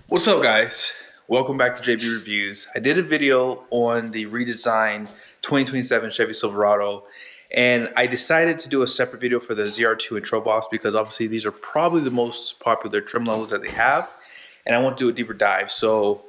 What's up, guys? Welcome back to JB Reviews. I did a video on the redesigned 2027 Chevy Silverado, and I decided to do a separate video for the ZR2 and Boss because obviously these are probably the most popular trim levels that they have, and I want to do a deeper dive. So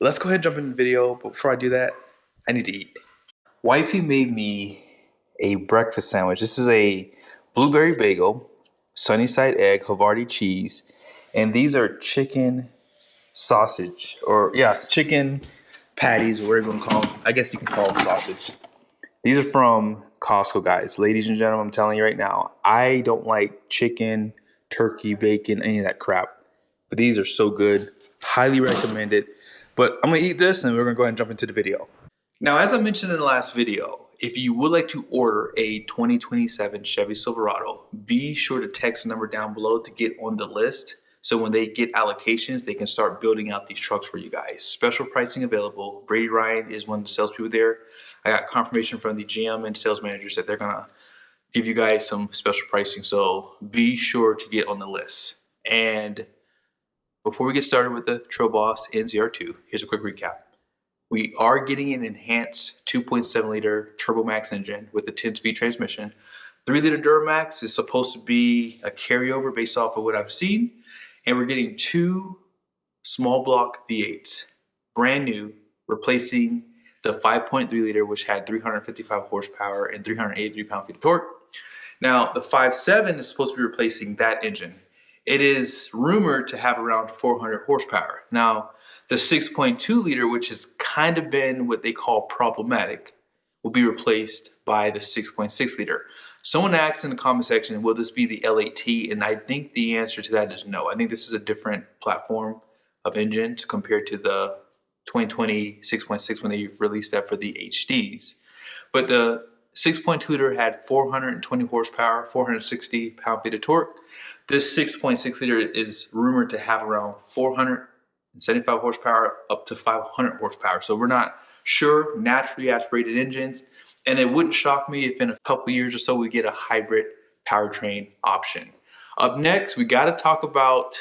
let's go ahead and jump into the video, but before I do that, I need to eat. Wifey made me a breakfast sandwich. This is a blueberry bagel, sunny side egg, Havarti cheese, and these are chicken sausage, or chicken patties, or whatever you want to call them. I guess you can call them sausage. These are from Costco, guys. Ladies and gentlemen, I'm telling you right now, I don't like chicken, turkey, bacon, any of that crap. But these are so good. Highly recommended. But I'm going to eat this and we're going to go ahead and jump into the video. Now, as I mentioned in the last video, if you would like to order a 2027 Chevy Silverado, be sure to text the number down below to get on the list. So when they get allocations, they can start building out these trucks for you guys. Special pricing available. Brady Ryan is one of the salespeople there. I got confirmation from the GM and sales managers that they're gonna give you guys some special pricing. So be sure to get on the list. And before we get started with the Boss and ZR2, here's a quick recap. We are getting an enhanced 2.7 liter TurboMax engine with a 10-speed transmission. 3 liter Duramax is supposed to be a carryover based off of what I've seen. And we're getting 2 small block V8s, brand new, replacing the 5.3 liter, which had 355 horsepower and 383 pound-feet of torque. Now, the 5.7 is supposed to be replacing that engine. It is rumored to have around 400 horsepower. Now, the 6.2 liter, which has kind of been what they call problematic, will be replaced by the 6.6 liter. Someone asked in the comment section, will this be the L8T? And I think the answer to that is no. I think this is a different platform of engines compared to the 2020 6.6 when they released that for the HDs. But the 6.2 liter had 420 horsepower, 460 pound-feet of torque. This 6.6 liter is rumored to have around 475 horsepower up to 500 horsepower. So we're not sure. Naturally aspirated engines. And it wouldn't shock me if in a couple years or so we get a hybrid powertrain option. Up next, we got to talk about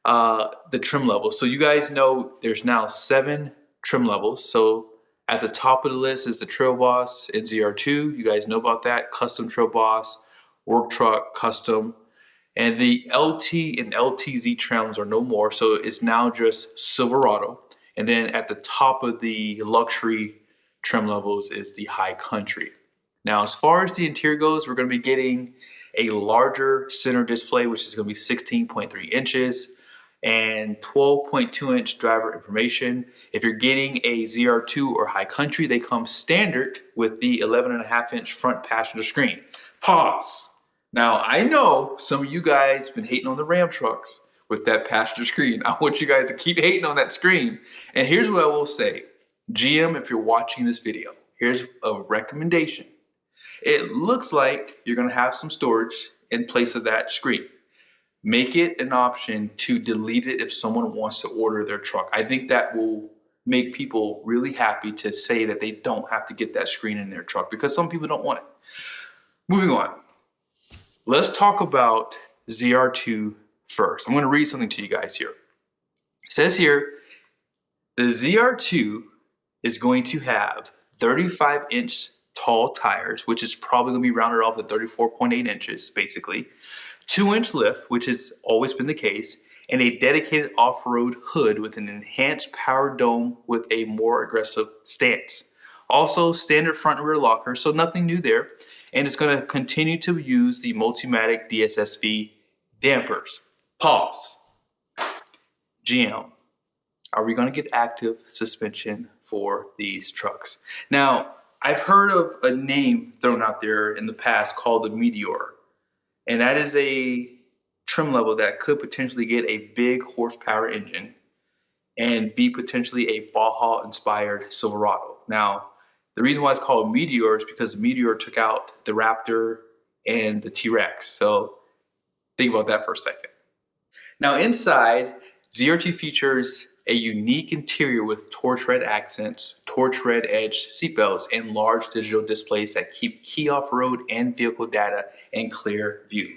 the trim levels. So you guys know there's now 7 trim levels. So at the top of the list is the Trail Boss and ZR2. You guys know about that. Custom Trail Boss, Work Truck, Custom. And the LT and LTZ trims are no more. So it's now just Silverado. And then at the top of the luxury trim levels is the High Country. Now, as far as the interior goes, we're going to be getting a larger center display, which is going to be 16.3 inches and 12.2 inch driver information. If you're getting a ZR2 or High Country, they come standard with the 11.5 inch front passenger screen. Pause. Now, I know some of you guys have been hating on the Ram trucks with that passenger screen. I want you guys to keep hating on that screen. And here's what I will say. GM, if you're watching this video, here's a recommendation. It looks like you're going to have some storage in place of that screen. Make it an option to delete it if someone wants to order their truck. I think that will make people really happy to say that they don't have to get that screen in their truck because some people don't want it. Moving on. Let's talk about ZR2 first. I'm going to read something to you guys here. It says here, the ZR2 is going to have 35-inch tall tires, which is probably going to be rounded off at 34.8 inches, basically. 2-inch lift, which has always been the case, and a dedicated off-road hood with an enhanced power dome with a more aggressive stance. Also, standard front and rear locker, so nothing new there. And it's going to continue to use the Multimatic DSSV dampers. Pause. GM. Are we going to get active suspension for these trucks? Now, I've heard of a name thrown out there in the past called the Meteor. And that is a trim level that could potentially get a big horsepower engine and be potentially a Baja-inspired Silverado. Now, the reason why it's called Meteor is because the Meteor took out the Raptor and the T-Rex. So think about that for a second. Now, inside, ZR2 features a unique interior with torch red accents, torch red edge seatbelts, and large digital displays that keep key off-road and vehicle data in clear view.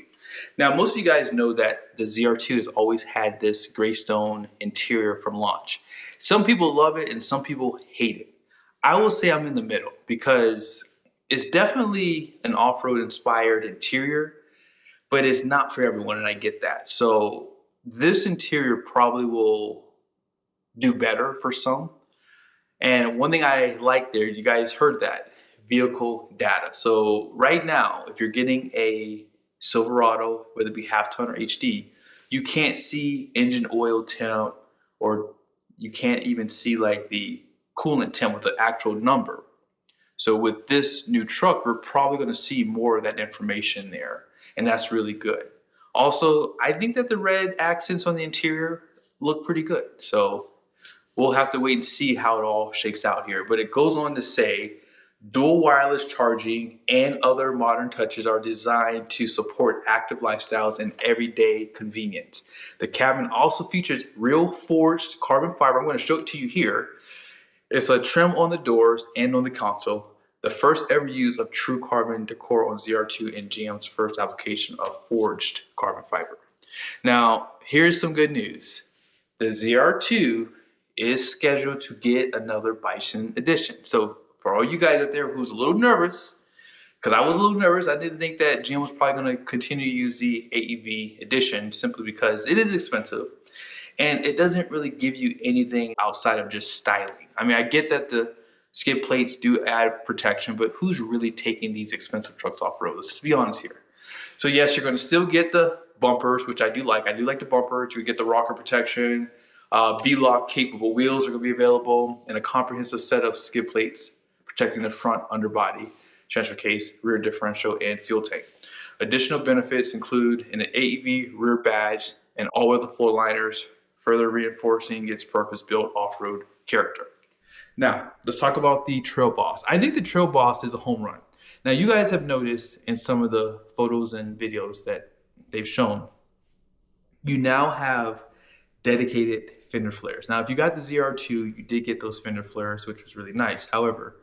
Now, most of you guys know that the ZR2 has always had this gray stone interior from launch. Some people love it and some people hate it. I will say I'm in the middle because it's definitely an off-road inspired interior, but it's not for everyone, and I get that. So this interior probably will do better for some. And one thing I like there, you guys heard that, vehicle data. So right now, if you're getting a Silverado, whether it be half ton or HD, you can't see engine oil temp, or you can't even see like the coolant temp with the actual number. So with this new truck, we're probably going to see more of that information there, and that's really good. Also, I think that the red accents on the interior look pretty good. So we'll have to wait and see how it all shakes out here. But it goes on to say, dual wireless charging and other modern touches are designed to support active lifestyles and everyday convenience. The cabin also features real forged carbon fiber. I'm going to show it to you here. It's a trim on the doors and on the console. The first ever use of true carbon decor on ZR2 and GM's first application of forged carbon fiber. Now, here's some good news. The ZR2 is scheduled to get another Bison edition. So for all you guys out there who's a little nervous, because I was a little nervous, I didn't think that GM was probably going to continue to use the AEV edition simply because it is expensive and it doesn't really give you anything outside of just styling. I mean, I get that the skid plates do add protection, but who's really taking these expensive trucks off-road? Let's be honest here. So yes, you're going to still get the bumpers, which I do like. I do like the bumpers. You get the rocker protection. B-lock capable wheels are going to be available, and a comprehensive set of skid plates protecting the front underbody, transfer case, rear differential, and fuel tank. Additional benefits include an AEV rear badge and all-weather floor liners, further reinforcing its purpose-built off-road character. Now, let's talk about the Trail Boss. I think the Trail Boss is a home run. Now, you guys have noticed in some of the photos and videos that they've shown, you now have dedicated fender flares. Now, if you got the ZR2, you did get those fender flares, which was really nice. However,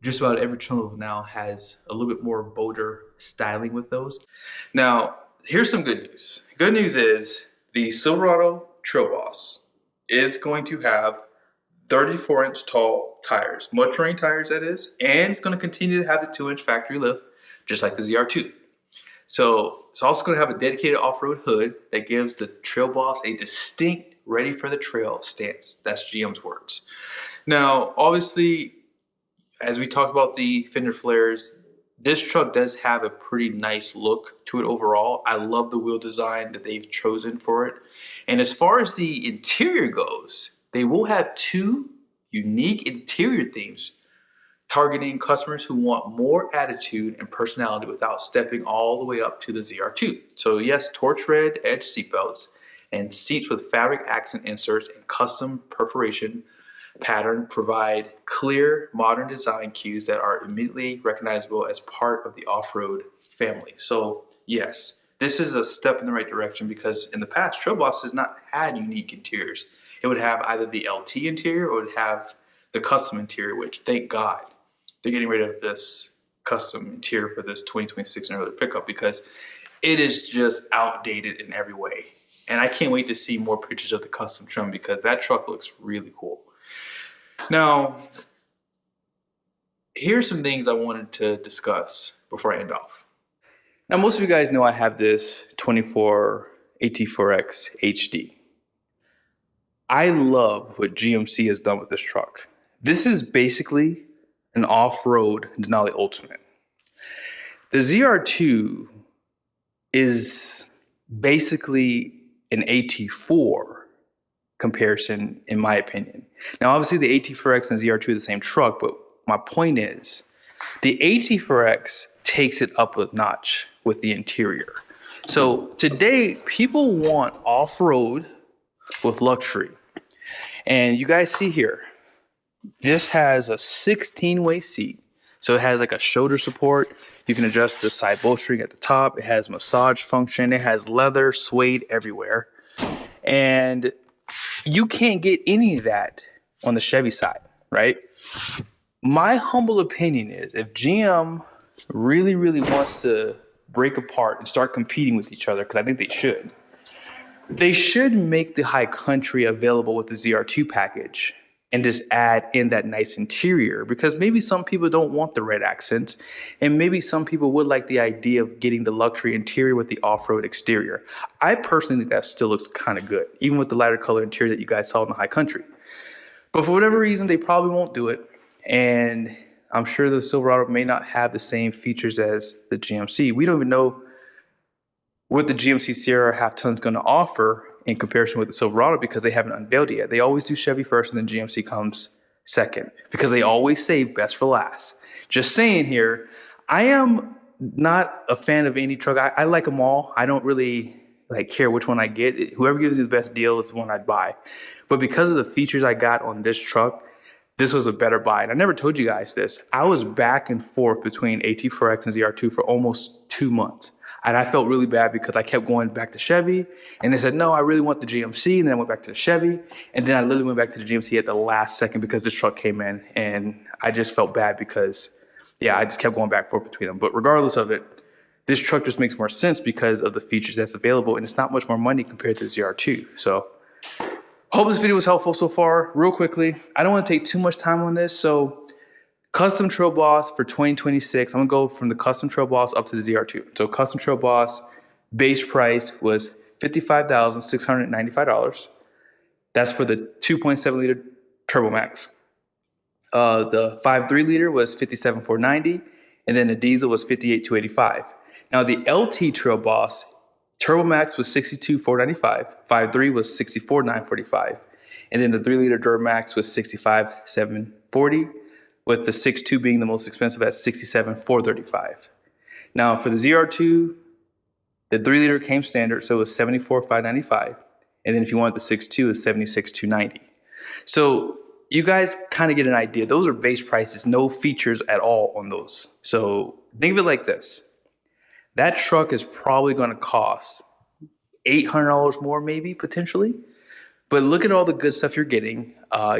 just about every trunk now has a little bit more bolder styling with those. Now, here's some good news. Good news is the Silverado Trail Boss is going to have 34-inch tall tires, mud terrain tires that is, and it's going to continue to have the 2-inch factory lift, just like the ZR2. So it's also going to have a dedicated off-road hood that gives the Trail Boss a distinct ready for the trail stance. That's GM's words. Now, obviously, as we talk about the fender flares, this truck does have a pretty nice look to it overall. I love the wheel design that they've chosen for it. And as far as the interior goes, they will have two unique interior themes targeting customers who want more attitude and personality without stepping all the way up to the ZR2. So yes, torch red edge seatbelts and seats with fabric accent inserts and custom perforation pattern provide clear modern design cues that are immediately recognizable as part of the off-road family. So yes, this is a step in the right direction because in the past, Trail Boss has not had unique interiors. It would have either the LT interior or it would have the custom interior, which thank God they're getting rid of this custom interior for this 2026 and earlier pickup because it is just outdated in every way. And I can't wait to see more pictures of the custom trim because that truck looks really cool. Now, here's some things I wanted to discuss before I end off. Now, most of you guys know I have this 24 AT4X HD. I love what GMC has done with this truck. This is basically an off-road Denali Ultimate. The ZR2 is basically an AT4 comparison, in my opinion. Now, obviously, the AT4X and the ZR2 are the same truck, but my point is, the AT4X takes it up a notch with the interior. So today, people want off-road with luxury. And you guys see here, this has a 16-way seat. So it has like a shoulder support. You can adjust the side bolstering at the top. It has massage function. It has leather, suede everywhere. And you can't get any of that on the Chevy side, right? My humble opinion is if GM really wants to break apart and start competing with each other, because I think they should. They should make the High Country available with the ZR2 package and just add in that nice interior, because maybe some people don't want the red accents, and maybe some people would like the idea of getting the luxury interior with the off-road exterior. I personally think that still looks kind of good, even with the lighter color interior that you guys saw in the High Country. But for whatever reason, they probably won't do it, and I'm sure the Silverado may not have the same features as the GMC. We don't even know what the GMC Sierra half ton is going to offer in comparison with the Silverado, because they haven't unveiled it yet. They always do Chevy first and then GMC comes second, because they always save best for last. Just saying here, I am not a fan of any truck. I like them all. I don't really care which one I get. Whoever gives me the best deal is the one I'd buy. But because of the features I got on this truck, this was a better buy. And I never told you guys this. I was back and forth between AT4X and ZR2 for almost 2 months. And I felt really bad because I kept going back to Chevy. And they said, no, I really want the GMC. And then I went back to the Chevy. And then I literally went back to the GMC at the last second because this truck came in. And I just felt bad because, yeah, I just kept going back and forth between them. But regardless of it, this truck just makes more sense because of the features that's available. And it's not much more money compared to the ZR2. So hope this video was helpful so far. Real quickly, I don't want to take too much time on this. So Custom Trail Boss for 2026, I'm going to go from the Custom Trail Boss up to the ZR2. So Custom Trail Boss base price was $55,695. That's for the 2.7 liter Turbo Max. The 5.3 liter was $57,490, and then the diesel was $58,285. Now the LT Trail Boss Turbo Max was $62,495, 5.3 was $64,945, and then the 3 liter Duramax was $65,740. with the 6.2 being the most expensive at $67,435. Now for the ZR2, the 3 liter came standard, so it was $74,595. And then if you want the 6.2, it's $76,290. So you guys kind of get an idea. Those are base prices, no features at all on those. So think of it like this. That truck is probably going to cost $800 more, maybe, potentially. But look at all the good stuff you're getting.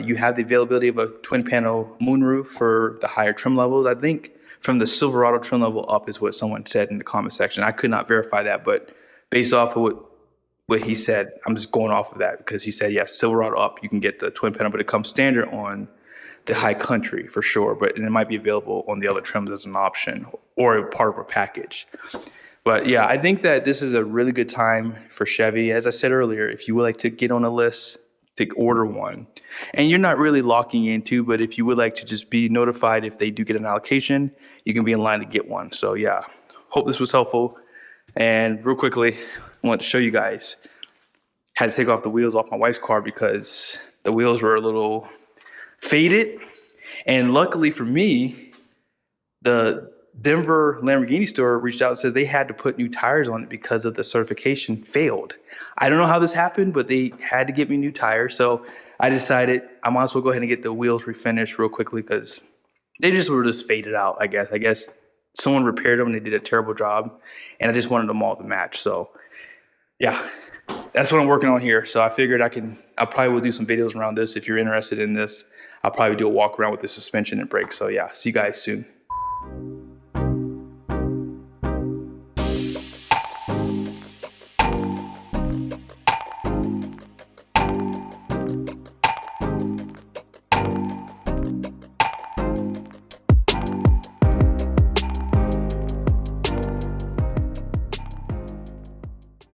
You have the availability of a twin panel moonroof for the higher trim levels. I think from the Silverado trim level up is what someone said in the comment section. I could not verify that, but based off of what he said, I'm just going off of that because he said, yes, Silverado up, you can get the twin panel, but it comes standard on the High Country for sure. But it might be available on the other trims as an option or a part of a package. But yeah, I think that this is a really good time for Chevy. As I said earlier, if you would like to get on a list to order one, and you're not really locking into, but if you would like to just be notified if they do get an allocation, you can be in line to get one. So yeah, hope this was helpful. And real quickly, I want to show you guys, had to take off the wheels off my wife's car because the wheels were a little faded. And luckily for me, the Denver Lamborghini store reached out and said they had to put new tires on it because of the certification failed. I don't know how this happened, but they had to get me new tires. So I decided I might as well go ahead and get the wheels refinished real quickly because they were just faded out, I guess. I guess someone repaired them and they did a terrible job, and I just wanted them all to match. So yeah, that's what I'm working on here. So I figured I probably will do some videos around this. If you're interested in this, I'll probably do a walk around with the suspension and brakes. So yeah, see you guys soon.